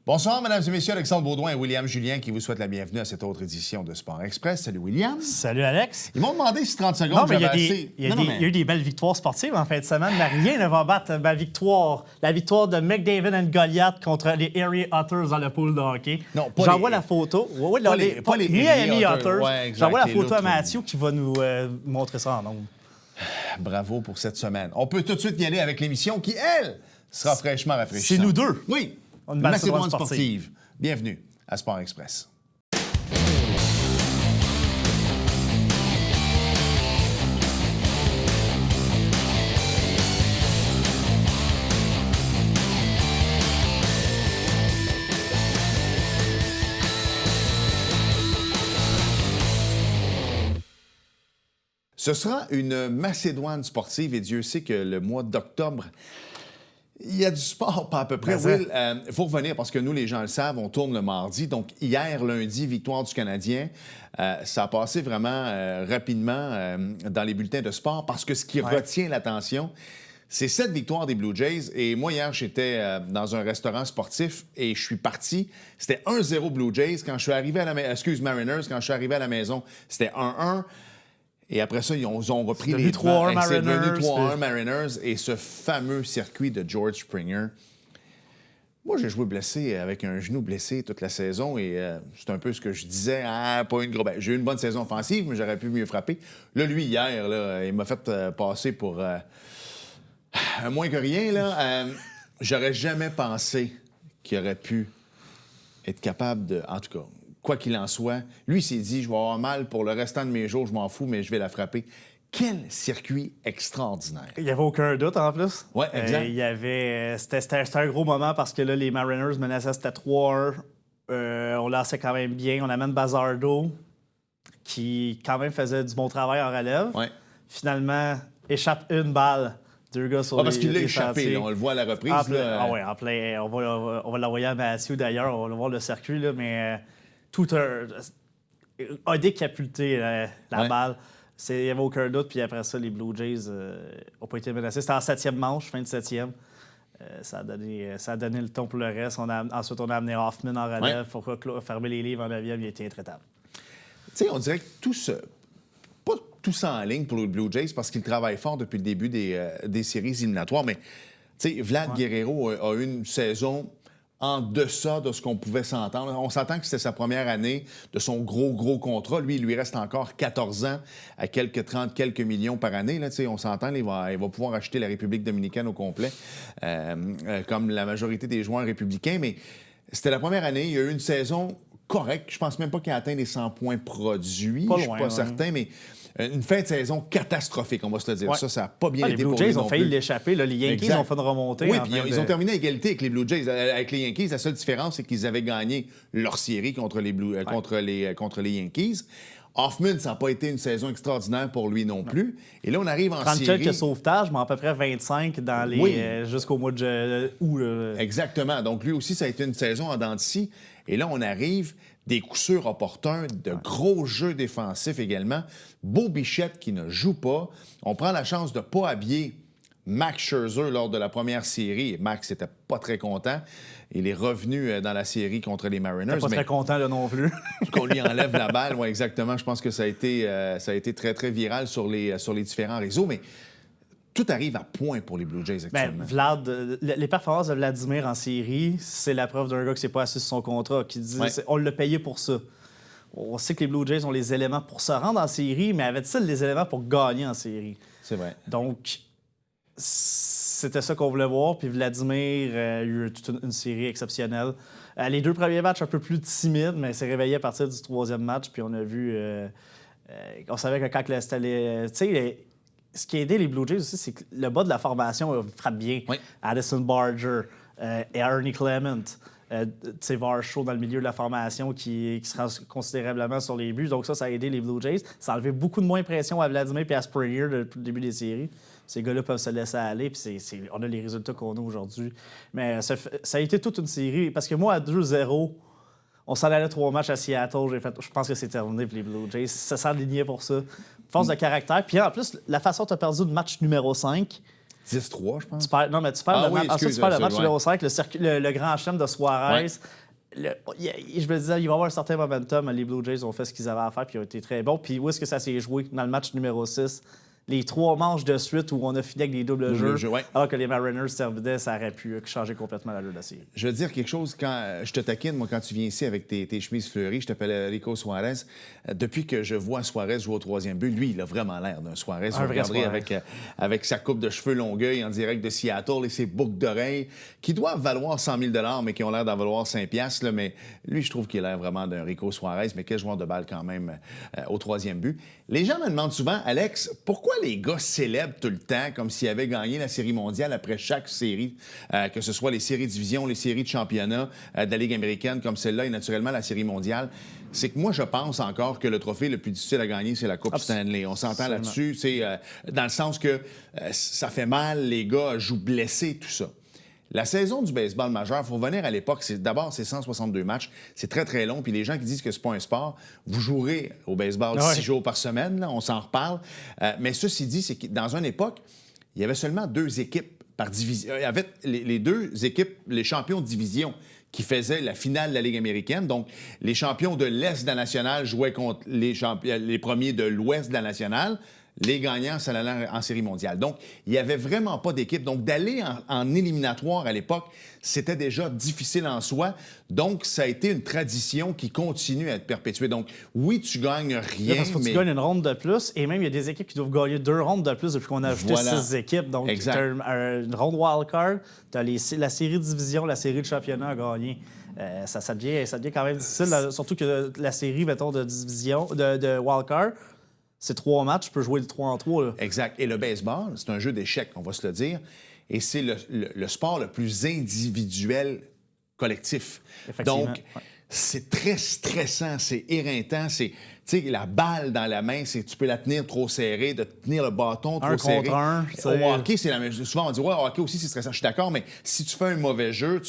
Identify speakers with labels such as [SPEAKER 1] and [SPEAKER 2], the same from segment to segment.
[SPEAKER 1] Bonsoir, mesdames et messieurs. Alexandre Baudouin et William Julien qui vous souhaitent la bienvenue à cette autre édition de Sport Express. Salut, William.
[SPEAKER 2] Salut, Alex.
[SPEAKER 1] Ils m'ont demandé si 30 secondes,
[SPEAKER 2] Non, mais
[SPEAKER 1] j'avais assez...
[SPEAKER 2] il y a eu des belles victoires sportives en fin de semaine, mais rien ne va battre ma victoire. La victoire de McDavid and Goliath contre les Erie Otters dans le pool de hockey.
[SPEAKER 1] Non, pas
[SPEAKER 2] J'envoie
[SPEAKER 1] les-
[SPEAKER 2] la photo. Oui,
[SPEAKER 1] pas les
[SPEAKER 2] Miami
[SPEAKER 1] Erie
[SPEAKER 2] Otters.
[SPEAKER 1] Otters. Ouais, exact,
[SPEAKER 2] J'envoie la
[SPEAKER 1] les
[SPEAKER 2] photo à
[SPEAKER 1] autres.
[SPEAKER 2] Mathieu qui va nous montrer ça en nombre.
[SPEAKER 1] Bravo pour cette semaine. On peut tout de suite y aller avec l'émission qui, elle, sera fraîchement rafraîchissante.
[SPEAKER 2] C'est nous deux.
[SPEAKER 1] Oui.
[SPEAKER 2] Une
[SPEAKER 1] Macédoine
[SPEAKER 2] Macédoine
[SPEAKER 1] sportive. Bienvenue à Sport Express. Ce sera une Macédoine sportive et Dieu sait que le mois d'octobre, il y a du sport, pas à peu près.
[SPEAKER 2] Mais
[SPEAKER 1] Will, il faut revenir parce que nous, les gens le savent, on tourne le mardi. Donc, hier, lundi, victoire du Canadien. Ça a passé vraiment rapidement dans les bulletins de sport parce que ce qui retient l'attention, c'est cette victoire des Blue Jays. Et moi, hier, j'étais dans un restaurant sportif et je suis parti. C'était 1-0 Blue Jays. Quand je suis arrivé à la maison, Mariners, quand je suis arrivé à la maison, c'était 1-1. Et après ça, ils ont repris les devants. C'est devenu 3-1 Mariners. Et ce fameux circuit de George Springer. Moi, j'ai joué blessé, avec un genou blessé toute la saison. Et c'est un peu ce que je disais. Pas une grosse... j'ai eu une bonne saison offensive, mais j'aurais pu mieux frapper. Là, lui, hier, là, il m'a fait passer pour moins que rien. Là. J'aurais jamais pensé qu'il aurait pu être capable de... En tout cas... Quoi qu'il en soit, lui s'est dit, je vais avoir mal pour le restant de mes jours, je m'en fous, mais je vais la frapper. Quel circuit extraordinaire.
[SPEAKER 2] Il n'y avait aucun doute en plus.
[SPEAKER 1] Oui, exact.
[SPEAKER 2] C'était un gros moment parce que là, les Mariners menaçaient, c'était 3-1. On lançait quand même bien. On amène Bazardo, qui quand même faisait du bon travail en relève.
[SPEAKER 1] Ouais.
[SPEAKER 2] Finalement, échappe une balle. Deux gars sur
[SPEAKER 1] Parce qu'il l'a
[SPEAKER 2] les
[SPEAKER 1] échappé,
[SPEAKER 2] chantiers.
[SPEAKER 1] là, on le voit à la reprise.
[SPEAKER 2] En plein,
[SPEAKER 1] là.
[SPEAKER 2] en plein. On va l'envoyer à Mathieu d'ailleurs, on va voir le circuit, là, mais tout a décapulté la balle. Il n'y avait aucun doute, puis après ça, les Blue Jays n'ont pas été menacés. C'était en 7e manche, fin de 7e. Ça a donné le ton pour le reste. Ensuite, on a amené Hoffman en relève pour fermer les livres en 9e. Il était intraitable.
[SPEAKER 1] Tu sais, on dirait que pas tout ça en ligne pour les Blue Jays parce qu'ils travaillent fort depuis le début des séries éliminatoires, mais tu sais, Vlad Guerrero a eu une saison en deçà de ce qu'on pouvait s'entendre. On s'entend que c'était sa première année de son gros contrat. Lui, il lui reste encore 14 ans à quelques millions par année. Là, on s'entend, il va pouvoir acheter la République dominicaine au complet, comme la majorité des joueurs républicains. Mais c'était la première année. Il y a eu une saison correcte. Je pense même pas qu'il a atteint les 100 points produits.
[SPEAKER 2] Pas
[SPEAKER 1] Je suis
[SPEAKER 2] loin,
[SPEAKER 1] pas certain, mais une fin de saison catastrophique, on va se le dire.
[SPEAKER 2] Ouais.
[SPEAKER 1] Ça n'a pas bien
[SPEAKER 2] Les
[SPEAKER 1] été
[SPEAKER 2] Blue
[SPEAKER 1] pour
[SPEAKER 2] Jays
[SPEAKER 1] lui
[SPEAKER 2] ont
[SPEAKER 1] non
[SPEAKER 2] failli
[SPEAKER 1] plus.
[SPEAKER 2] l'échapper. Les Yankees
[SPEAKER 1] Exact.
[SPEAKER 2] ont fait une remontée.
[SPEAKER 1] Oui, puis ils ont terminé à égalité avec les Blue Jays. Avec les Yankees, la seule différence, c'est qu'ils avaient gagné leur série contre les Yankees. Hoffman, ça n'a pas été une saison extraordinaire pour lui non plus. Et là, on arrive en
[SPEAKER 2] 30
[SPEAKER 1] série.
[SPEAKER 2] quelques sauvetages, mais à peu près 25 dans jusqu'au mois de août.
[SPEAKER 1] Exactement. Donc, lui aussi, ça a été une saison en dents de scie. Et là, on arrive des coups sûrs opportuns, de gros jeux défensifs également. Beau Bichette qui ne joue pas. On prend la chance de ne pas habiller Max Scherzer lors de la première série. Max n'était pas très content. Il est revenu dans la série contre les Mariners.
[SPEAKER 2] Pas très content là non plus.
[SPEAKER 1] Qu'on lui enlève la balle. Oui, exactement. Je pense que ça a été très, très viral sur les différents réseaux. Mais tout arrive à point pour les Blue Jays actuellement.
[SPEAKER 2] Les performances de Vladimir en série, c'est la preuve d'un gars qui ne s'est pas assis sur son contrat, qui dit on l'a payé pour ça. On sait que les Blue Jays ont les éléments pour se rendre en série, mais avaient-ils les éléments pour gagner en série?
[SPEAKER 1] C'est vrai.
[SPEAKER 2] Donc, c'était ça qu'on voulait voir. Puis Vladimir a eu toute une série exceptionnelle. Les deux premiers matchs un peu plus timides, mais il s'est réveillé à partir du troisième match. Puis on a vu... on savait que quand c'était... Tu sais, ce qui a aidé les Blue Jays aussi, c'est que le bas de la formation frappe bien.
[SPEAKER 1] Oui.
[SPEAKER 2] Addison Barger et Ernie Clement. Varsho dans le milieu de la formation qui se rend considérablement sur les buts. Donc ça a aidé les Blue Jays. Ça a enlevé beaucoup de moins pression à Vladimir et à Springer depuis le début des séries. Ces gars-là peuvent se laisser aller, puis on a les résultats qu'on a aujourd'hui. Mais ça a été toute une série. Parce que moi, à 2-0, on s'en allait 3 matchs à Seattle. Je pense que c'est terminé pour les Blue Jays. Ça s'enlignait pour ça. Force de caractère. Puis en plus, la façon dont tu as perdu le match numéro 5,
[SPEAKER 1] 10-3, je pense.
[SPEAKER 2] Tu perds le match. Tu perds le match numéro 5, le grand chelem de Suarez. Je me disais, il va y avoir un certain momentum. Les Blue Jays ont fait ce qu'ils avaient à faire puis ils ont été très bons. Puis où est-ce que ça s'est joué? Dans le match numéro 6. Les 3 manches de suite où on a fini avec des doubles jeux, alors que les Mariners terminaient, ça aurait pu changer complètement l'allure de la série.
[SPEAKER 1] Je veux dire quelque chose, quand je te taquine, moi, quand tu viens ici avec tes chemises fleuries, je t'appelle Rico Suarez. Depuis que je vois Suarez jouer au 3e but, lui, il a vraiment l'air d'un Suarez. Vous regarderez avec sa coupe de cheveux Longueuil en direct de Seattle et ses boucles d'oreilles qui doivent valoir 100 000 mais qui ont l'air d'en valoir 5 $. Mais lui, je trouve qu'il a l'air vraiment d'un Rico Suarez, mais quel joueur de balle quand même au 3e but. Les gens me demandent souvent, Alex, pourquoi les gars célèbrent tout le temps comme s'ils avaient gagné la Série mondiale après chaque série, que ce soit les séries division, les séries de championnat de la Ligue américaine comme celle-là et naturellement la Série mondiale? C'est que moi, je pense encore que le trophée le plus difficile à gagner, c'est la Coupe Stanley. On s'entend là-dessus. C'est dans le sens que ça fait mal, les gars jouent blessés, tout ça. La saison du baseball majeur, il faut revenir à l'époque. D'abord, c'est 162 matchs. C'est très, très long. Puis les gens qui disent que c'est pas un sport, vous jouerez au baseball 6 jours par semaine. Là, on s'en reparle. Mais ceci dit, c'est que dans une époque, il y avait seulement 2 équipes par division. Il y avait les 2 équipes, les champions de division, qui faisaient la finale de la Ligue américaine. Donc, les champions de l'Est de la nationale jouaient contre les premiers de l'Ouest de la nationale. Les gagnants, ça allait en Série mondiale. Donc, il n'y avait vraiment pas d'équipe. Donc, d'aller en éliminatoire à l'époque, c'était déjà difficile en soi. Donc, ça a été une tradition qui continue à être perpétuée. Donc, oui, tu gagnes rien,
[SPEAKER 2] parce que tu gagnes une ronde de plus. Et même, il y a des équipes qui doivent gagner 2 rondes de plus depuis qu'on a ajouté 6 équipes. Donc, tu as une ronde wildcard, tu as la série de division, la série de championnat à gagner. Ça devient quand même difficile, surtout que la série, mettons, de division, de wildcard, c'est 3 matchs, tu peux jouer de 3 en 3. Là.
[SPEAKER 1] Exact. Et le baseball, c'est un jeu d'échecs, on va se le dire. Et c'est le sport le plus individuel collectif. Donc, c'est très stressant, c'est éreintant, c'est... Tu sais, la balle dans la main, tu peux la tenir trop serrée, de tenir le bâton trop serré. Au hockey, c'est la même chose. Souvent, on dit, ouais, au hockey aussi, c'est stressant. Je suis d'accord, mais si tu fais un mauvais jeu,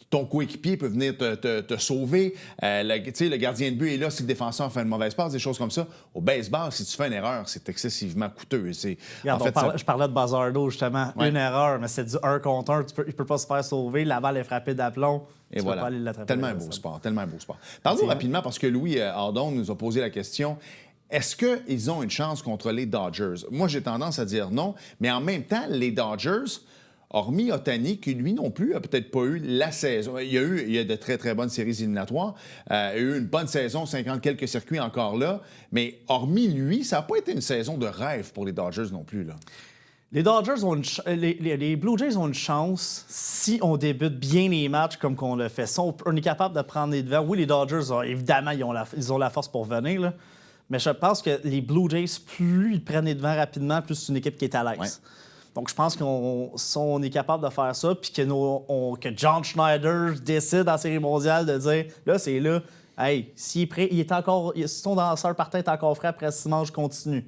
[SPEAKER 1] ton coéquipier peut venir te sauver. Le gardien de but est là si le défenseur fait une mauvaise passe, des choses comme ça. Au baseball, si tu fais une erreur, c'est excessivement coûteux.
[SPEAKER 2] Je parlais de Bazardo, justement. Une erreur, mais c'est du 1 contre 1. Il ne peut pas se faire sauver. La balle est frappée d'aplomb.
[SPEAKER 1] Et voilà. Tellement un beau sport. Parlons rapidement, parce que Louis Ardon nous a posé la question. Est-ce qu'ils ont une chance contre les Dodgers? Moi, j'ai tendance à dire non, mais en même temps, les Dodgers, hormis Ohtani, qui lui non plus a peut-être pas eu la saison. Il y a de très, très bonnes séries éliminatoires. Il y a eu une bonne saison, 50 quelques circuits encore là. Mais hormis lui, ça n'a pas été une saison de rêve pour les Dodgers non plus, là.
[SPEAKER 2] Les Dodgers ont les Blue Jays ont une chance si on débute bien les matchs comme qu'on le fait. Si on est capable de prendre les devants. Oui, les Dodgers, évidemment, ils ont la force pour venir, là. Mais je pense que les Blue Jays, plus ils prennent les devants rapidement, plus c'est une équipe qui est à l'aise. Ouais. Donc, je pense si on est capable de faire ça, puis que John Schneider décide en Série mondiale de dire, là, c'est là, hey, si ton danseur partant est encore frais après 6 manches, continue.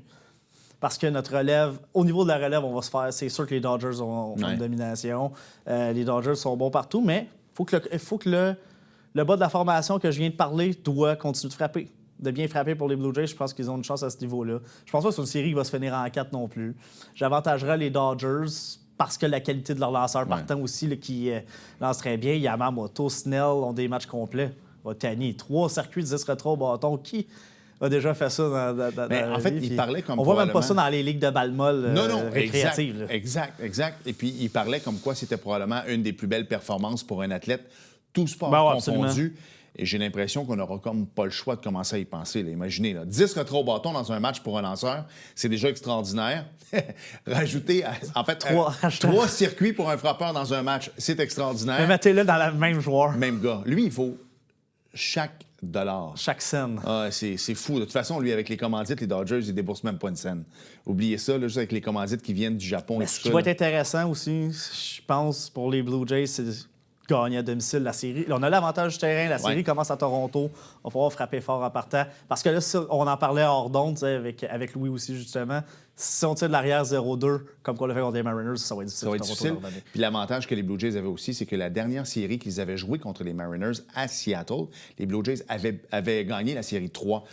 [SPEAKER 2] Parce que notre relève, au niveau de la relève, on va se faire. C'est sûr que les Dodgers ont une domination. Les Dodgers sont bons partout, mais il faut que le bas de la formation que je viens de parler doit continuer de frapper. De bien frapper pour les Blue Jays, je pense qu'ils ont une chance à ce niveau-là. Je pense pas que c'est une série qui va se finir en 4 non plus. J'avantagerais les Dodgers parce que la qualité de leur lanceur partant aussi, là, qui lance très bien. Yamamoto, Snell ont des matchs complets. Ohtani, 3 circuits, 10 rétro bâtons. Qui a déjà fait ça dans
[SPEAKER 1] en fait, il parlait comme
[SPEAKER 2] on voit même pas ça dans les ligues de balle molle récréatives.
[SPEAKER 1] Exact. Et puis, il parlait comme quoi c'était probablement une des plus belles performances pour un athlète, tout sport confondu. Absolument. Et j'ai l'impression qu'on n'aura comme pas le choix de commencer à y penser. Là. Imaginez, 10 retraits au bâton dans un match pour un lanceur, c'est déjà extraordinaire. Rajouter, 3 circuits pour un frappeur dans un match, c'est extraordinaire.
[SPEAKER 2] Mais mettez-le dans le même joueur.
[SPEAKER 1] Même gars. Lui, il faut chaque dollar.
[SPEAKER 2] Chaque scène.
[SPEAKER 1] Ah, c'est fou. De toute façon, lui, avec les commandites, les Dodgers, ils déboursent même pas une scène. Oubliez ça, là, juste avec les commandites qui viennent du Japon.
[SPEAKER 2] Mais ce qui va être intéressant aussi, je pense, pour les Blue Jays, c'est gagner à domicile la série. Là, on a l'avantage du terrain. La série commence à Toronto. Il va falloir frapper fort en partant. Parce que là, on en parlait hors d'onde avec Louis aussi, justement. Si on tire de l'arrière 0-2, comme qu'on l'a fait contre les Mariners, ça va être difficile.
[SPEAKER 1] Ça va être difficile. Puis l'avantage que les Blue Jays avaient aussi, c'est que la dernière série qu'ils avaient jouée contre les Mariners à Seattle, les Blue Jays avaient gagné la série 3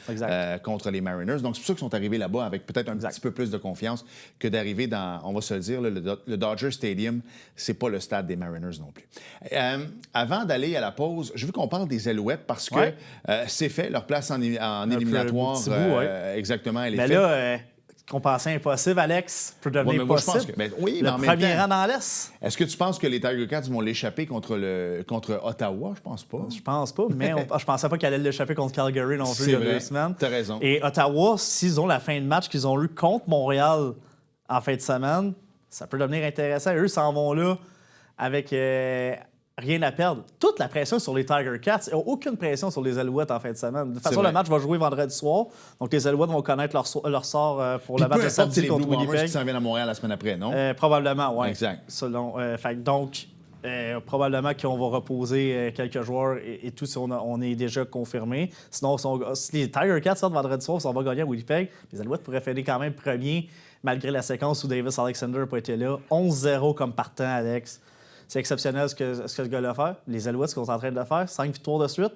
[SPEAKER 1] contre les Mariners. Donc, c'est pour ça qu'ils sont arrivés là-bas avec peut-être un petit peu plus de confiance que d'arriver dans, on va se le dire, le Dodger Stadium. C'est pas le stade des Mariners non plus. Avant d'aller à la pause, je veux qu'on parle des Alouettes parce que c'est fait. Leur place en éliminatoire, exactement, elle est faite.
[SPEAKER 2] Là, qu'on pensait impossible, Alex, peut devenir possible.
[SPEAKER 1] Le
[SPEAKER 2] premier rang dans l'Est.
[SPEAKER 1] Est-ce que tu penses que les Tiger Cats vont l'échapper contre Ottawa? Je pense pas.
[SPEAKER 2] Je pense pas, mais je pensais pas qu'elle allait l'échapper contre Calgary non plus il y a 2 semaines.
[SPEAKER 1] T'as raison.
[SPEAKER 2] Et Ottawa, s'ils ont la fin de match qu'ils ont eu contre Montréal en fin de semaine, ça peut devenir intéressant. Eux s'en vont là avec rien à perdre. Toute la pression sur les Tiger Cats. Il n'y a aucune pression sur les Alouettes en fin de semaine. De toute façon, le match va jouer vendredi soir. Donc, les Alouettes vont connaître leur sort pour le match de samedi contre Winnipeg.
[SPEAKER 1] Qui s'en viennent à Montréal la semaine après, non?
[SPEAKER 2] Probablement, oui.
[SPEAKER 1] Exact.
[SPEAKER 2] Probablement qu'on va reposer quelques joueurs et tout si on est déjà confirmé. Sinon, si les Tiger Cats sortent vendredi soir, on va gagner à Winnipeg. Les Alouettes pourraient finir quand même premier, malgré la séquence où Davis Alexander n'a pas été là. 11-0 comme partant, Alex. C'est exceptionnel ce que ce gars-là a fait. Les Alouettes, ce qu'ils sont en train de faire, 5 victoires de suite.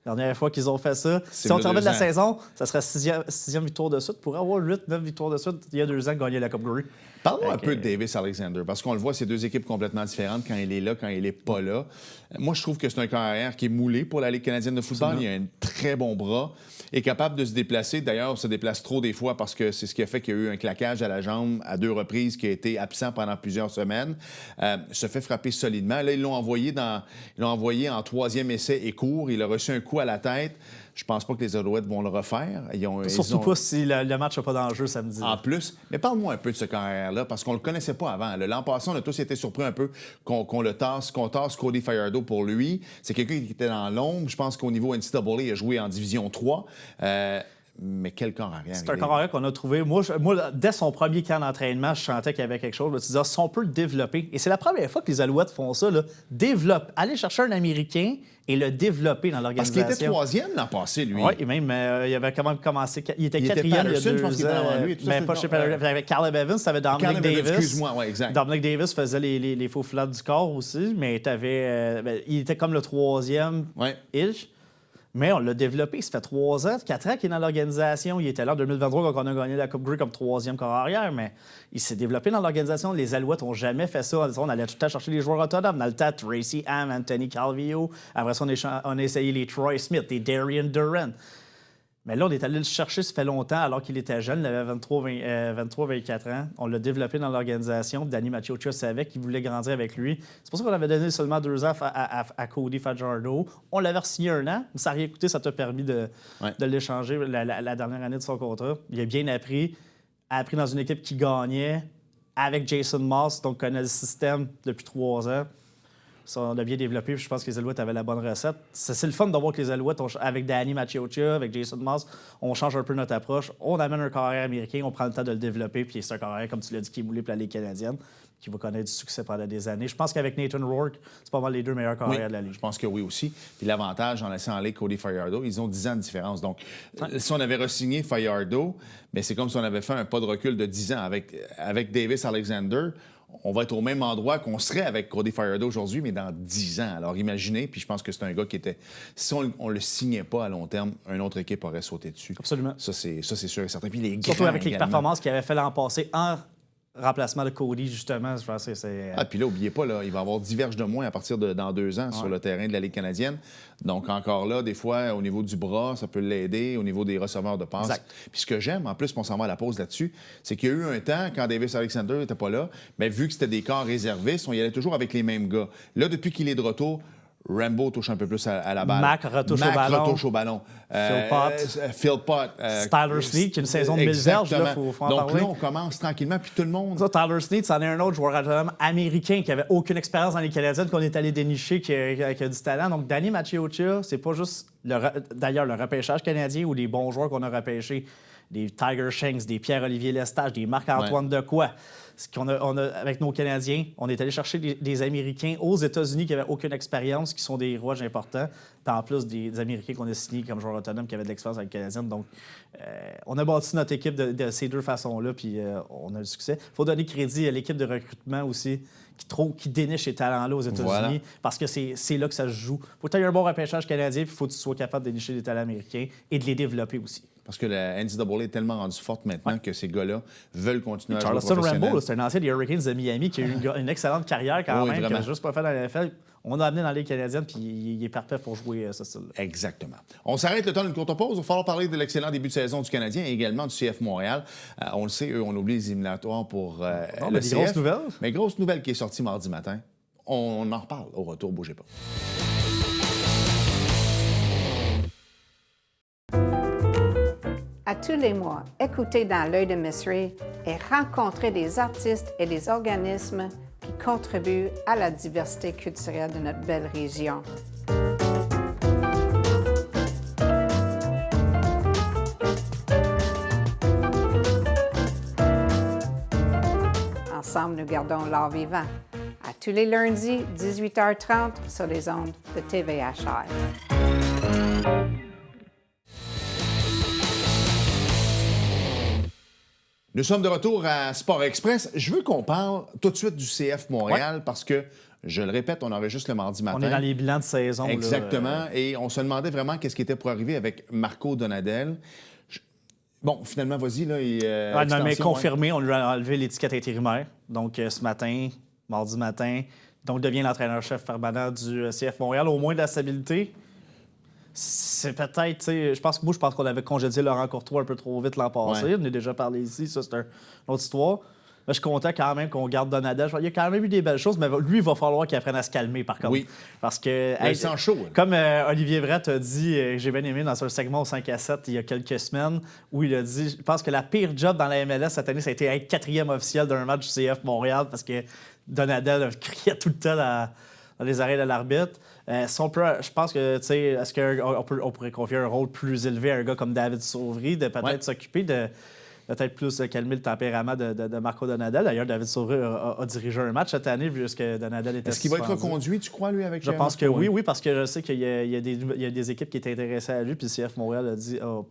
[SPEAKER 2] La dernière fois qu'ils ont fait ça. Si on termine la saison, ça serait 6e victoire de suite. Pour avoir 8-9 victoires de suite, il y a 2 ans, gagner la Coupe Grey.
[SPEAKER 1] Parlons un peu de Davis Alexander, parce qu'on le voit, c'est 2 équipes complètement différentes quand il est là, quand il n'est pas là. Moi, je trouve que c'est un carrière qui est moulé pour la Ligue canadienne de football. Il a un très bon bras, est capable de se déplacer. D'ailleurs, il se déplace trop des fois parce que c'est ce qui a fait qu'il y a eu un claquage à la jambe à 2 reprises, qui a été absent pendant plusieurs semaines. Se fait frapper solidement. Là, ils l'ont envoyé en 3e essai et court. Il a reçu un coup à la tête. Je pense pas que les Alouettes vont le refaire.
[SPEAKER 2] Surtout pas si le match n'a pas d'enjeu samedi.
[SPEAKER 1] En plus. Mais parle-moi un peu de ce carrière-là, parce qu'on le connaissait pas avant. L'an passé, on a tous été surpris un peu qu'on tasse Cody Fajardo pour lui. C'est quelqu'un qui était dans l'ombre. Je pense qu'au niveau NCAA, il a joué en Division 3. Mais quel corps arrière.
[SPEAKER 2] C'est un corps arrière qu'on a trouvé. Moi, dès son premier camp d'entraînement, je sentais qu'il y avait quelque chose. Je me suis dit, si on peut le développer. Et c'est la première fois que les Alouettes font ça. Aller chercher un Américain et le développer dans l'organisation.
[SPEAKER 1] Parce qu'il était 3e l'an passé, lui.
[SPEAKER 2] Oui, et même, il avait quand même commencé. Il était 4e il y a 2 ans.
[SPEAKER 1] Je pense qu'il était avant lui.
[SPEAKER 2] Mais pas chez Patterson. Avec Caleb Evans, tu avais Dominic Davis.
[SPEAKER 1] Excuse-moi, oui, exact.
[SPEAKER 2] Dominic Davis faisait les faux flats du corps aussi, mais il était comme le 3e-ish. Mais on l'a développé. Ça fait 3 ans, 4 ans qu'il est dans l'organisation. Il était là en 2023 quand on a gagné la Coupe Grey comme 3e corps arrière, mais il s'est développé dans l'organisation. Les Alouettes n'ont jamais fait ça. On allait tout le temps chercher les joueurs autonomes. Dans le temps, Tracy Ham, Anthony Calvillo. Après ça, on a essayé les Troy Smith, les Darian Duran. Mais là, on est allé le chercher, ça fait longtemps, alors qu'il était jeune, il avait 23-24 ans. On l'a développé dans l'organisation. Danny Maciocia savait qu'il voulait grandir avec lui. C'est pour ça qu'on avait donné seulement 2 ans à Cody Fajardo. On l'avait re-signé 1 an, mais ça n'a rien coûté, ça t'a permis de l'échanger la dernière année de son contrat. Il a bien appris dans une équipe qui gagnait avec Jason Moss, donc connaît le système depuis 3 ans. Ça, on a bien développé, puis je pense que les Alouettes avaient la bonne recette. C'est le fun de voir que les Alouettes, avec Danny Maciocia, avec Jason Moss, on change un peu notre approche. On amène un carrière américain, on prend le temps de le développer, puis c'est un carrière, comme tu l'as dit, qui est moulé pour la Ligue canadienne, qui va connaître du succès pendant des années. Je pense qu'avec Nathan Rourke, c'est pas mal les 2 meilleurs carrières de la Ligue.
[SPEAKER 1] Je pense que oui aussi. Puis l'avantage en laissant aller Cody Fajardo, ils ont 10 ans de différence. Donc, si on avait re-signé Fajardo, mais c'est comme si on avait fait un pas de recul de 10 ans. Avec Davis Alexander, on va être au même endroit qu'on serait avec Cody Fajardo aujourd'hui, mais dans 10 ans. Alors imaginez, puis je pense que c'est un gars qui était... Si on le signait pas à long terme, une autre équipe aurait sauté dessus.
[SPEAKER 2] Absolument.
[SPEAKER 1] Ça, c'est sûr et certain. Puis les
[SPEAKER 2] surtout avec les
[SPEAKER 1] également.
[SPEAKER 2] performances qu'il avait fait l'an passé en remplacement de Cody, justement. Je pense que c'est...
[SPEAKER 1] puis là, n'oubliez pas, il va y avoir 10 verges de moins à partir de dans 2 ans sur le terrain de la Ligue canadienne. Donc, encore là, des fois, au niveau du bras, ça peut l'aider, au niveau des receveurs de passe.
[SPEAKER 2] Exact.
[SPEAKER 1] Puis ce que j'aime, en plus, on s'en va à la pause là-dessus, c'est qu'il y a eu un temps, quand Davis Alexander n'était pas là, mais vu que c'était des corps réservistes, on y allait toujours avec les mêmes gars. Là, depuis qu'il est de retour, Rambo touche un peu plus à la balle.
[SPEAKER 2] Mac retouche au ballon.
[SPEAKER 1] Phil Pott.
[SPEAKER 2] Tyler Snead, qui a une saison de 1000 verges, il faut en
[SPEAKER 1] donc
[SPEAKER 2] parler.
[SPEAKER 1] là, on commence tranquillement, puis tout le monde...
[SPEAKER 2] Ça, Tyler Snead, c'en est un autre joueur autonome américain qui n'avait aucune expérience dans les Canadiennes, qu'on est allé dénicher, qui a du talent. Donc, Danny Maciocia, c'est pas juste, d'ailleurs, le repêchage canadien ou les bons joueurs qu'on a repêchés. des Tiger Shanks, des Pierre-Olivier Lestage, des Marc-Antoine Dequoy. Ce qu'on a, avec nos Canadiens, on est allé chercher des Américains aux États-Unis qui n'avaient aucune expérience, qui sont des rouages importants. Puis en plus, des Américains qu'on a signés comme joueurs autonomes qui avaient de l'expérience avec les Canadiens. Donc, on a bâti notre équipe de ces deux façons-là, puis on a le succès. Il faut donner crédit à l'équipe de recrutement aussi, qui déniche ces talents-là aux États-Unis, parce que c'est là que ça se joue. Il faut que tu aies un bon repêchage canadien, puis il faut que tu sois capable de dénicher des talents américains et de les développer aussi.
[SPEAKER 1] Parce que la NCAA est tellement rendue forte maintenant que ces gars-là veulent continuer à jouer
[SPEAKER 2] Charleston
[SPEAKER 1] professionnel.
[SPEAKER 2] Rambo, c'est un ancien des Hurricanes de Miami qui a eu une excellente carrière quand même, qui n'a juste pas fait dans la NFL. On l'a amené dans la Ligue canadienne, puis il est parfait pour jouer ce style-là.
[SPEAKER 1] Exactement. On s'arrête le temps d'une courte pause. Il va falloir parler de l'excellent début de saison du Canadien et également du CF Montréal. On le sait, eux, on oublie les éliminatoires pour le CF.
[SPEAKER 2] Grosse nouvelle.
[SPEAKER 1] Mais grosse nouvelle qui est sortie mardi matin. On en reparle au retour. Bougez pas.
[SPEAKER 3] À tous les mois, écoutez Dans l'œil de Miss Ray et rencontrez des artistes et des organismes qui contribuent à la diversité culturelle de notre belle région. Ensemble, nous gardons l'art vivant. À tous les lundis, 18h30, sur les ondes de TVHR.
[SPEAKER 1] Nous sommes de retour à Sport Express. Je veux qu'on parle tout de suite du CF Montréal parce que, je le répète, on enregistre le mardi matin.
[SPEAKER 2] On est dans les bilans de saison.
[SPEAKER 1] Exactement. Et on se demandait vraiment qu'est-ce qui était pour arriver avec Marco Donadel. Bon, finalement, vas-y. Là,
[SPEAKER 2] non, mais confirmé, on lui a enlevé l'étiquette intérimaire. Donc, ce matin, mardi matin, donc devient l'entraîneur-chef permanent du CF Montréal. Au moins de la stabilité. C'est peut-être, tu sais, je pense qu'on avait congédié Laurent Courtois un peu trop vite l'an passé.
[SPEAKER 1] Ouais.
[SPEAKER 2] On a déjà parlé ici, ça, c'est une autre histoire. Là, je suis content quand même qu'on garde Donadel. Il y a quand même eu des belles choses, mais lui, il va falloir qu'il apprenne à se calmer, par contre.
[SPEAKER 1] Oui.
[SPEAKER 2] Parce que.
[SPEAKER 1] Il sent chaud.
[SPEAKER 2] Comme Olivier Brett a dit, j'ai bien aimé dans un segment au 5 à 7 il y a quelques semaines, où il a dit, je pense que la pire job dans la MLS cette année, ça a été être 4e officiel d'un match du CF Montréal, parce que Donadel criait tout le temps dans les arrêts de l'arbitre. Si on peut, je pense que, tu sais, est-ce qu'on pourrait confier un rôle plus élevé à un gars comme David Sauvry, de peut-être s'occuper de peut-être plus calmer le tempérament de Marco Donadel. D'ailleurs, David Sauvry a dirigé un match cette année, puisque Donadel était
[SPEAKER 1] Est-ce qu'il va être reconduit, tu crois, lui, avec
[SPEAKER 2] Je pense que oui, parce que je sais qu'il y a des équipes qui étaient intéressées à lui, puis le CF Montréal a dit n'a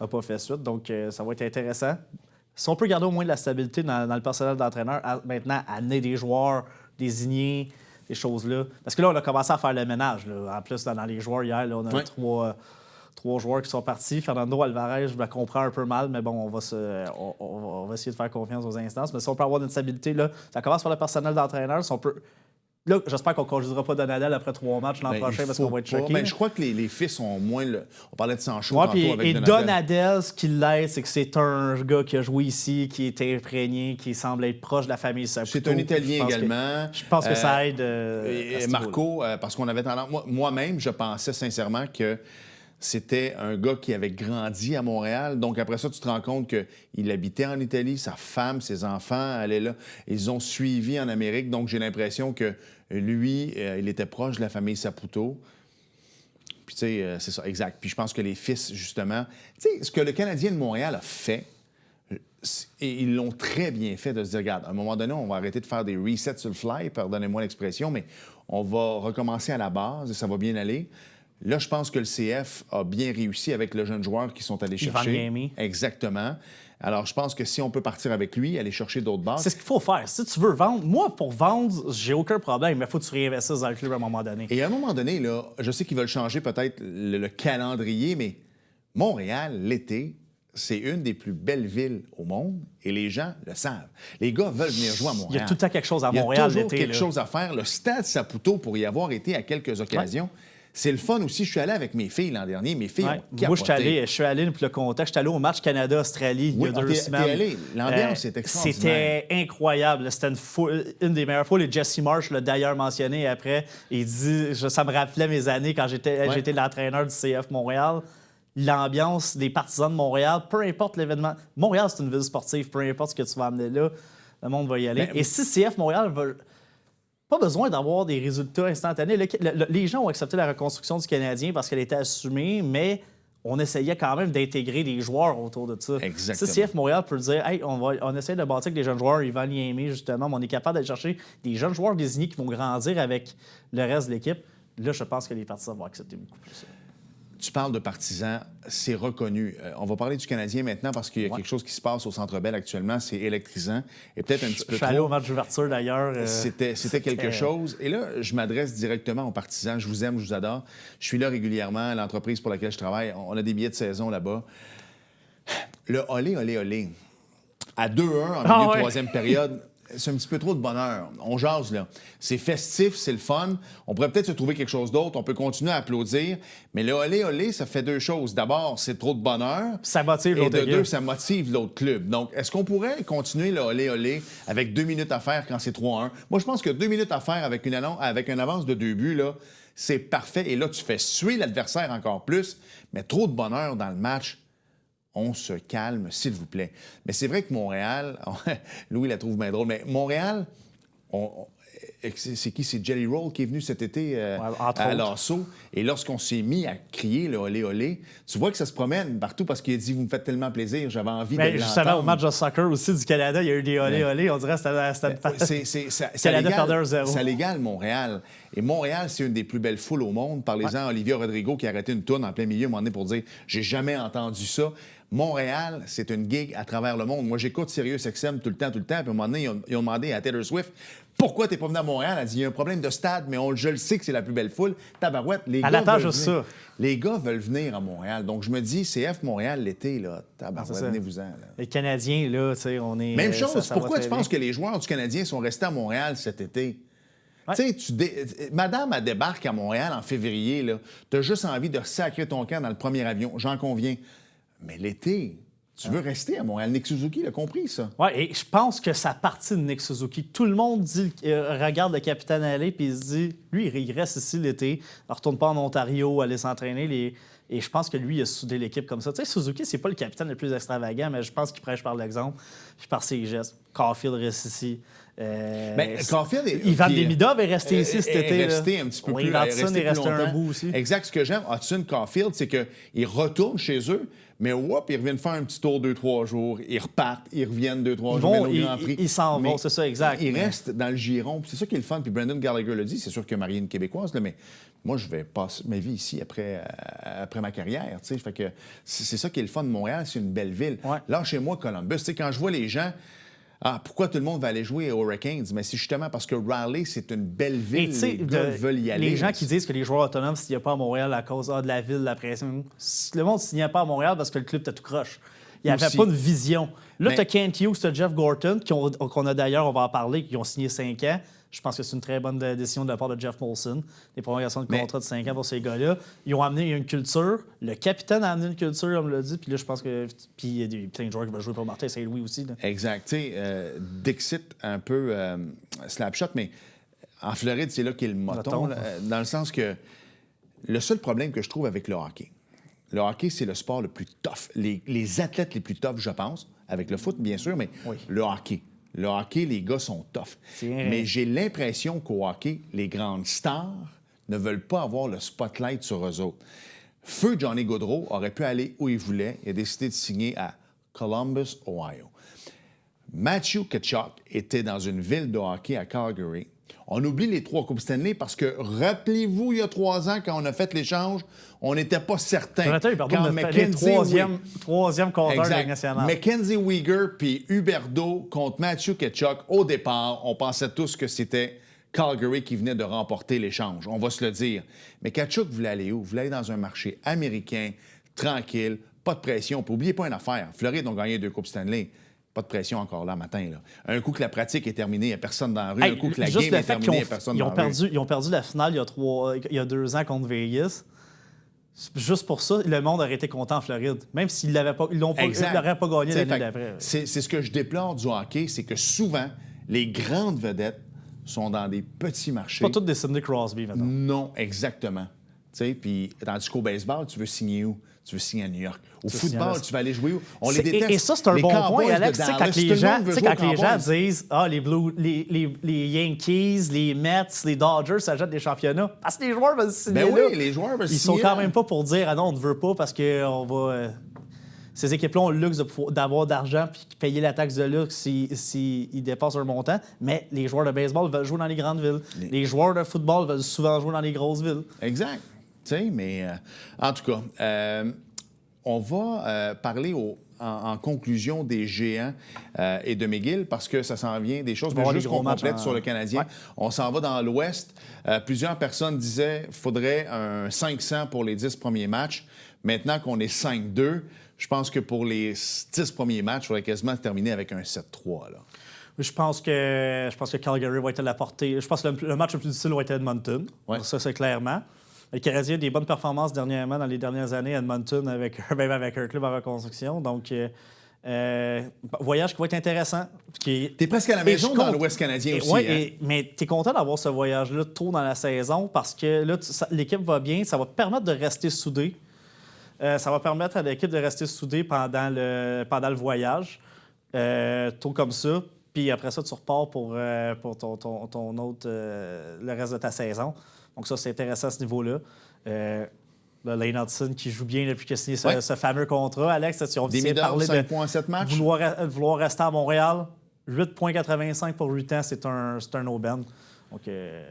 [SPEAKER 2] pas fait suite. Donc, ça va être intéressant. Si on peut garder au moins de la stabilité dans le personnel d'entraîneur, maintenant, amener des joueurs désignés, des choses-là. Parce que là, on a commencé à faire le ménage. Là. En plus, dans les joueurs, hier, là, on a trois joueurs qui sont partis. Fernando Alvarez, je me comprends un peu mal, mais bon, on va essayer de faire confiance aux instances. Mais si on peut avoir une stabilité, là, ça commence par le personnel d'entraîneur. Si on peut... Là, j'espère qu'on ne conduira pas Donadel après 3 matchs l'an prochain parce qu'on va être choqués.
[SPEAKER 1] Mais je crois que les fils ont moins... On parlait de Sancho
[SPEAKER 2] tantôt
[SPEAKER 1] avec
[SPEAKER 2] Donadel. Et Donadel, ce qui l'aide, c'est que c'est un gars qui a joué ici, qui est imprégné, qui semble être proche de la famille Saputo.
[SPEAKER 1] C'est un Italien également.
[SPEAKER 2] Je pense que ça aide.
[SPEAKER 1] Et Marco, parce qu'on avait tendance... Moi-même, je pensais sincèrement que c'était un gars qui avait grandi à Montréal. Donc, après ça, tu te rends compte qu'il habitait en Italie, sa femme, ses enfants allaient là. Ils ont suivi en Amérique. Donc, j'ai l'impression que lui, il était proche de la famille Saputo. Puis, tu sais, c'est ça, exact. Puis, je pense que les fils, justement... Tu sais, ce que le Canadien de Montréal a fait, et ils l'ont très bien fait de se dire, regarde, à un moment donné, on va arrêter de faire des resets sur le fly, pardonnez-moi l'expression, mais on va recommencer à la base et ça va bien aller. Là, je pense que le CF a bien réussi avec le jeune joueur qu'ils sont allés chercher.
[SPEAKER 2] Ivan Niemi.
[SPEAKER 1] Exactement. Alors, je pense que si on peut partir avec lui, aller chercher d'autres bases...
[SPEAKER 2] C'est ce qu'il faut faire. Si tu veux vendre... Moi, pour vendre, j'ai aucun problème, mais il faut que tu réinvestisses dans le club à un moment donné.
[SPEAKER 1] Et à un moment donné, là, je sais qu'ils veulent changer peut-être le calendrier, mais Montréal, l'été, c'est une des plus belles villes au monde et les gens le savent. Les gars veulent venir jouer à Montréal.
[SPEAKER 2] Il y a tout le temps quelque chose à Montréal l'été.
[SPEAKER 1] Il y a toujours quelque chose à faire. Le stade Saputo, pour y avoir été à quelques occasions... Ouais. C'est le fun aussi. Je suis allé avec mes filles l'an dernier. Mes filles ont capoté.
[SPEAKER 2] Moi, je suis allé pour le contexte. Je suis allé au match Canada-Australie il y a 2 semaines.
[SPEAKER 1] T'es allé. L'ambiance, c'est extraordinaire.
[SPEAKER 2] C'était incroyable. C'était une des meilleures fois. Et Jesse Marsh l'a d'ailleurs mentionné après. Il dit, ça me rappelait mes années quand j'étais l'entraîneur du CF Montréal. L'ambiance des partisans de Montréal, peu importe l'événement. Montréal, c'est une ville sportive. Peu importe ce que tu vas amener là, le monde va y aller. Et si CF Montréal veut... Pas besoin d'avoir des résultats instantanés. Les gens ont accepté la reconstruction du Canadien parce qu'elle était assumée, mais on essayait quand même d'intégrer des joueurs autour de ça.
[SPEAKER 1] Exactement.
[SPEAKER 2] Si CF Montréal peut dire, hey, on essaie de bâtir avec des jeunes joueurs, Ivan Niemi, justement, mais on est capable d'aller chercher des jeunes joueurs désignés qui vont grandir avec le reste de l'équipe, là, je pense que les partisans vont accepter beaucoup plus ça.
[SPEAKER 1] Tu parles de partisans, c'est reconnu. On va parler du Canadien maintenant parce qu'il y a quelque chose qui se passe au Centre Bell actuellement, c'est électrisant et peut-être un petit peu trop.
[SPEAKER 2] Je suis allé au match d'ouverture d'ailleurs.
[SPEAKER 1] C'était quelque chose. Et là, je m'adresse directement aux partisans. Je vous aime, je vous adore. Je suis là régulièrement. L'entreprise pour laquelle je travaille, on a des billets de saison là-bas. Le olé, olé, olé. À 2-1 en milieu de troisième période, c'est un petit peu trop de bonheur. On jase, là. C'est festif, c'est le fun. On pourrait peut-être se trouver quelque chose d'autre. On peut continuer à applaudir. Mais le olé, olé, ça fait deux choses. D'abord, c'est trop de bonheur.
[SPEAKER 2] Ça motive l'autre
[SPEAKER 1] Et de
[SPEAKER 2] club.
[SPEAKER 1] deux, ça motive l'autre club. Donc, est-ce qu'on pourrait continuer le olé, olé avec 2 minutes à faire quand c'est 3-1? Moi, je pense que 2 minutes à faire avec une avance de 2 buts, là, c'est parfait. Et là, tu fais suer l'adversaire encore plus. Mais trop de bonheur dans le match. On se calme, s'il vous plaît. Mais c'est vrai que Montréal, Louis la trouve bien drôle, mais Montréal, c'est qui? C'est Jelly Roll qui est venu cet été à l'assaut. Et lorsqu'on s'est mis à crier le olé olé, tu vois que ça se promène partout parce qu'il a dit « Vous me faites tellement plaisir, j'avais envie de l'entendre. »
[SPEAKER 2] Justement, au match de soccer aussi du Canada, il y a eu des olé olé. On dirait que
[SPEAKER 1] ça l'égale Montréal. Et Montréal, c'est une des plus belles foules au monde. Parlez-en à Olivia Rodrigo qui a arrêté une tourne en plein milieu à un moment donné pour dire « J'ai jamais entendu ça. » Montréal, c'est une gig à travers le monde. Moi, j'écoute SiriusXM tout le temps. Puis à un moment donné, ils ont demandé à Taylor Swift « Pourquoi t'es pas venu à Montréal? » Elle a dit « Il y a un problème de stade, mais je le sais que c'est la plus belle foule. » Tabarouette, les gars veulent venir à Montréal. Donc, je me dis, CF Montréal l'été, là, tabarouette, venez-vous-en. Là.
[SPEAKER 2] Les Canadiens, là, tu sais, on est...
[SPEAKER 1] Même chose, pourquoi tu penses que les joueurs du Canadien sont restés à Montréal cet été? Ouais. Tu sais, Madame, elle débarque à Montréal en février, là. T'as juste envie de sacrer ton camp dans le premier avion, j'en conviens. Mais l'été, tu veux rester à Montréal. Nick Suzuki l'a compris, ça.
[SPEAKER 2] Oui, et je pense que ça partie de Nick Suzuki. Tout le monde regarde le capitaine aller puis il se dit, lui, il reste ici l'été, il ne retourne pas en Ontario, aller s'entraîner. Et je pense que lui, il a soudé l'équipe comme ça. Tu sais, Suzuki, c'est pas le capitaine le plus extravagant, mais je pense qu'il prêche par l'exemple puis par ses gestes. Caulfield reste ici.
[SPEAKER 1] Caulfield
[SPEAKER 2] Ivan Demidov est resté ici cet été.
[SPEAKER 1] Il est resté un petit peu plus,
[SPEAKER 2] Hudson est resté
[SPEAKER 1] longtemps.
[SPEAKER 2] Un bout aussi.
[SPEAKER 1] Exact. Ce que j'aime, Hudson Caulfield, c'est qu'ils retournent chez eux, mais ils reviennent faire un petit tour 2-3 jours. Ils repartent, ils reviennent 2-3 jours au Grand Prix.
[SPEAKER 2] Ils s'en vont, c'est ça, exact.
[SPEAKER 1] Ils restent dans le giron. C'est ça qui est le fun. Puis Brendan Gallagher l'a dit. C'est sûr que Marie est une Québécoise, là, mais moi, je vais passer ma vie ici après ma carrière. Fait que c'est ça qui est le fun de Montréal. C'est une belle ville.
[SPEAKER 2] Ouais.
[SPEAKER 1] Là, chez moi, Columbus, quand je vois les gens... Ah, pourquoi tout le monde va aller jouer aux Hurricanes? Mais c'est justement parce que Raleigh, c'est une belle ville. Les gars veulent y aller.
[SPEAKER 2] Les gens qui disent que les joueurs autonomes ne signent pas à Montréal à cause de la ville, de la pression. Le monde ne signait pas à Montréal parce que le club était tout croche. Il n'y avait pas de vision. Là, tu as Kent Hughes, tu as Jeff Gorton, qu'on a d'ailleurs, on va en parler, qui ont signé 5 ans. Je pense que c'est une très bonne décision de la part de Jeff Molson. Des prolongations de contrat de 5 ans pour ces gars-là. Ils ont amené une culture. Le capitaine a amené une culture, on me l'a dit. Puis là, je pense que... Puis il y a plein de joueurs qui vont jouer pour Martin Saint-Louis aussi. Là.
[SPEAKER 1] Exact. Tu sais, Dixit, un peu slapshot, mais en Floride, c'est là qu'est le moton. Dans le sens que le seul problème que je trouve avec le hockey, c'est le sport le plus tough. Les athlètes les plus tough, je pense, avec le foot, bien sûr, mais le hockey. Le hockey, les gars sont tough. Mais j'ai l'impression qu'au hockey, les grandes stars ne veulent pas avoir le spotlight sur eux autres. Feu Johnny Gaudreau aurait pu aller où il voulait. Il a décidé de signer à Columbus, Ohio. Matthew Tkachuk était dans une ville de hockey à Calgary. On oublie les 3 Coupes Stanley parce que, rappelez-vous, il y a 3 ans, quand on a fait l'échange, on n'était pas certain.
[SPEAKER 2] Quand troisième compteur de la Ligue nationale.
[SPEAKER 1] Mackenzie Weegar puis Huberdeau contre Matthew Tkachuk, au départ, on pensait tous que c'était Calgary qui venait de remporter l'échange. On va se le dire. Mais Tkachuk voulait aller où? Il voulait aller dans un marché américain, tranquille, pas de pression. Puis n'oubliez pas une affaire. Floride ont gagné 2 Coupes Stanley. Pas de pression encore là, matin. Là. Un coup que la pratique est terminée, il n'y a personne dans la rue. Un coup que la game est terminée, il n'y a personne dans la rue.
[SPEAKER 2] Ils ont perdu la finale il y a 2 ans contre Vegas. Juste pour ça, le monde aurait été content en Floride. Même s'ils ne l'auraient pas gagné l'année d'après.
[SPEAKER 1] C'est ce que je déplore du hockey, c'est que souvent, les grandes vedettes sont dans des petits marchés.
[SPEAKER 2] Pas toutes des Sidney Crosby, maintenant.
[SPEAKER 1] Non, exactement. sais, puis tandis qu'au baseball, tu veux signer où? Tu veux signer à New York. Au
[SPEAKER 2] Tu
[SPEAKER 1] football,
[SPEAKER 2] signes à-
[SPEAKER 1] tu vas aller jouer où? On les déteste.
[SPEAKER 2] Et ça, c'est un
[SPEAKER 1] Les
[SPEAKER 2] bon
[SPEAKER 1] Cowboys
[SPEAKER 2] point,
[SPEAKER 1] de
[SPEAKER 2] Alex. Tu sais,
[SPEAKER 1] Dallas,
[SPEAKER 2] quand
[SPEAKER 1] tout
[SPEAKER 2] les
[SPEAKER 1] le
[SPEAKER 2] gens,
[SPEAKER 1] monde veut
[SPEAKER 2] tu sais,
[SPEAKER 1] jouer
[SPEAKER 2] quand
[SPEAKER 1] aux
[SPEAKER 2] les gens
[SPEAKER 1] Cowboys.
[SPEAKER 2] disent les Yankees, les Mets, les Dodgers s'achètent des championnats, parce que les joueurs veulent signer
[SPEAKER 1] Ben
[SPEAKER 2] là.
[SPEAKER 1] oui, les joueurs veulent
[SPEAKER 2] Ils sont
[SPEAKER 1] signer
[SPEAKER 2] quand
[SPEAKER 1] là.
[SPEAKER 2] même pas pour dire « Ah non, on ne veut pas parce qu'on va... Ces équipes-là ont le luxe d'avoir d'argent puis payer la taxe de luxe s'ils dépassent un montant, mais les joueurs de baseball veulent jouer dans les grandes villes. Les joueurs de football veulent souvent jouer dans les grosses villes.
[SPEAKER 1] Exact. Tu sais, mais en tout cas, on va parler en conclusion des géants et de McGill parce que ça s'en vient des choses.
[SPEAKER 2] Il va y avoir
[SPEAKER 1] Juste
[SPEAKER 2] des gros
[SPEAKER 1] qu'on
[SPEAKER 2] matchs
[SPEAKER 1] complète sur le Canadien.
[SPEAKER 2] Ouais.
[SPEAKER 1] On s'en va dans l'Ouest. Plusieurs personnes disaient qu'il faudrait un 500 pour les 10 premiers matchs. Maintenant qu'on est 5-2, je pense que pour les 10 premiers matchs, il faudrait quasiment terminer avec un 7-3. Là.
[SPEAKER 2] Je pense que Calgary va être à la portée. Je pense que le match le plus difficile va être Edmonton.
[SPEAKER 1] Ouais.
[SPEAKER 2] Ça, c'est clairement. Les Canadiens ont des bonnes performances dernièrement dans les dernières années à Edmonton même avec un club en reconstruction. Donc, voyage qui va être intéressant.
[SPEAKER 1] T'es presque à la maison dans l'Ouest canadien aussi.
[SPEAKER 2] Oui,
[SPEAKER 1] hein?
[SPEAKER 2] mais tu es content d'avoir ce voyage-là tôt dans la saison parce que là, l'équipe va bien. Ça va te permettre de rester soudé. Ça va permettre à l'équipe de rester soudée pendant le voyage, tôt comme ça. Puis après ça, tu repars pour ton autre, le reste de ta saison. Donc ça, c'est intéressant à ce niveau-là. Lane Hudson qui joue bien depuis qu'il a signé ce fameux contrat. Alex, si on
[SPEAKER 1] Des
[SPEAKER 2] vient de parler
[SPEAKER 1] 5 points en 7 matchs.
[SPEAKER 2] vouloir rester à Montréal, 8,85 pour 8 ans, c'est un aubaine. Donc,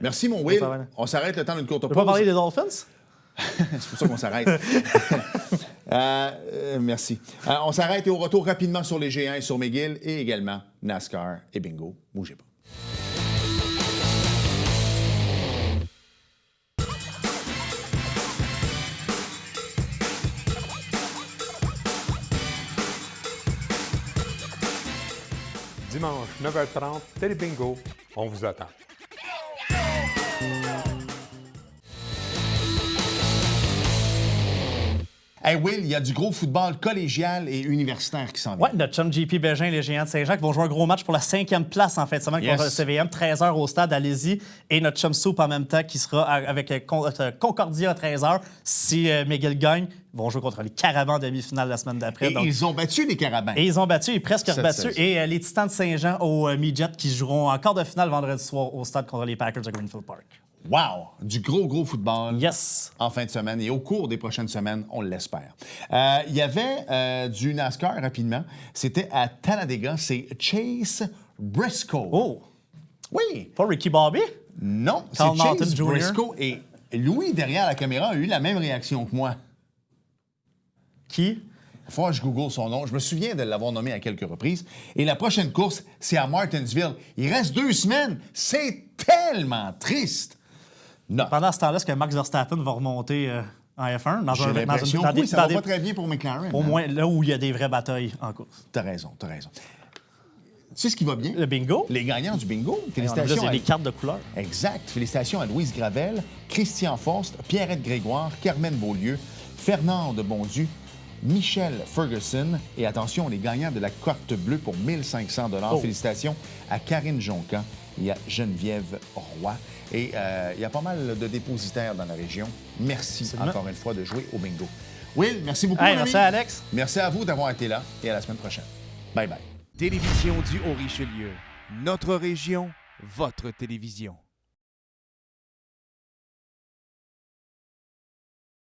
[SPEAKER 1] Merci, mon Will. On s'arrête le temps d'une courte
[SPEAKER 2] Tu
[SPEAKER 1] pause.
[SPEAKER 2] peux pas parler des Dolphins?
[SPEAKER 1] C'est pour ça qu'on s'arrête. Merci. On s'arrête et au retour rapidement sur les géants et sur McGill et également NASCAR et bingo. Bougez pas.
[SPEAKER 4] Dimanche, 9h30, Télé Bingo, on vous attend.
[SPEAKER 1] Hey Will, il y a du gros football collégial et universitaire qui s'en vient.
[SPEAKER 2] Oui, notre chum JP Bégin et les Géants de Saint-Jean qui vont jouer un gros match pour la 5e place en fin de semaine contre le CVM, 13h au stade, allez-y. Et notre chum Soup en même temps qui sera avec Concordia à 13h. Si McGill gagne, ils vont jouer contre les Carabins en demi-finale la semaine d'après.
[SPEAKER 1] Et ils ont battu les Carabins.
[SPEAKER 2] Et ils ont battu, ils presque rebattu.
[SPEAKER 1] 7-16.
[SPEAKER 2] Et les Titans de Saint-Jean au Midget qui joueront en quart de finale vendredi soir au stade contre les Packers de Greenfield Park.
[SPEAKER 1] Wow! Du gros football.
[SPEAKER 2] Yes!
[SPEAKER 1] En fin de semaine et au cours des prochaines semaines, on l'espère. Il y avait du NASCAR rapidement. C'était à Talladega. C'est Chase Briscoe.
[SPEAKER 2] Oh!
[SPEAKER 1] Oui!
[SPEAKER 2] Pas Ricky Bobby?
[SPEAKER 1] Non, c'est
[SPEAKER 2] Carl Martin
[SPEAKER 1] Chase
[SPEAKER 2] Jr.
[SPEAKER 1] Briscoe. Et Louis, derrière la caméra, a eu la même réaction que moi.
[SPEAKER 2] Qui?
[SPEAKER 1] Il faut que je google son nom. Je me souviens de l'avoir nommé à quelques reprises. Et la prochaine course, c'est à Martinsville. Il reste 2 semaines. C'est tellement triste. Non.
[SPEAKER 2] Pendant ce temps-là, est-ce que Max Verstappen va remonter en F1?
[SPEAKER 1] J'ai l'impression que oui, ça va pas très bien pour McLaren.
[SPEAKER 2] Au
[SPEAKER 1] hein.
[SPEAKER 2] moins là où il y a des vraies batailles en course.
[SPEAKER 1] T'as raison. Tu sais ce qui va bien?
[SPEAKER 2] Le bingo?
[SPEAKER 1] Les gagnants du bingo.
[SPEAKER 2] Il y
[SPEAKER 1] Félicitations
[SPEAKER 2] a
[SPEAKER 1] à...
[SPEAKER 2] des cartes de couleur.
[SPEAKER 1] Exact. Félicitations à Louise Gravel, Christian Faust, Pierrette Grégoire, Carmen Beaulieu, Fernande Bondu, Michel Ferguson et attention, les gagnants de la carte bleue pour 1 500 $. Félicitations à Karine Joncan et à Geneviève Roy. Et il y a pas mal de dépositaires dans la région. Merci encore une fois de jouer au bingo. Will, merci beaucoup, mon
[SPEAKER 2] Merci
[SPEAKER 1] ami.
[SPEAKER 2] Alex.
[SPEAKER 1] Merci à vous d'avoir été là et à la semaine prochaine. Bye bye.
[SPEAKER 5] Télévision du Haut-Richelieu. Notre région, votre télévision.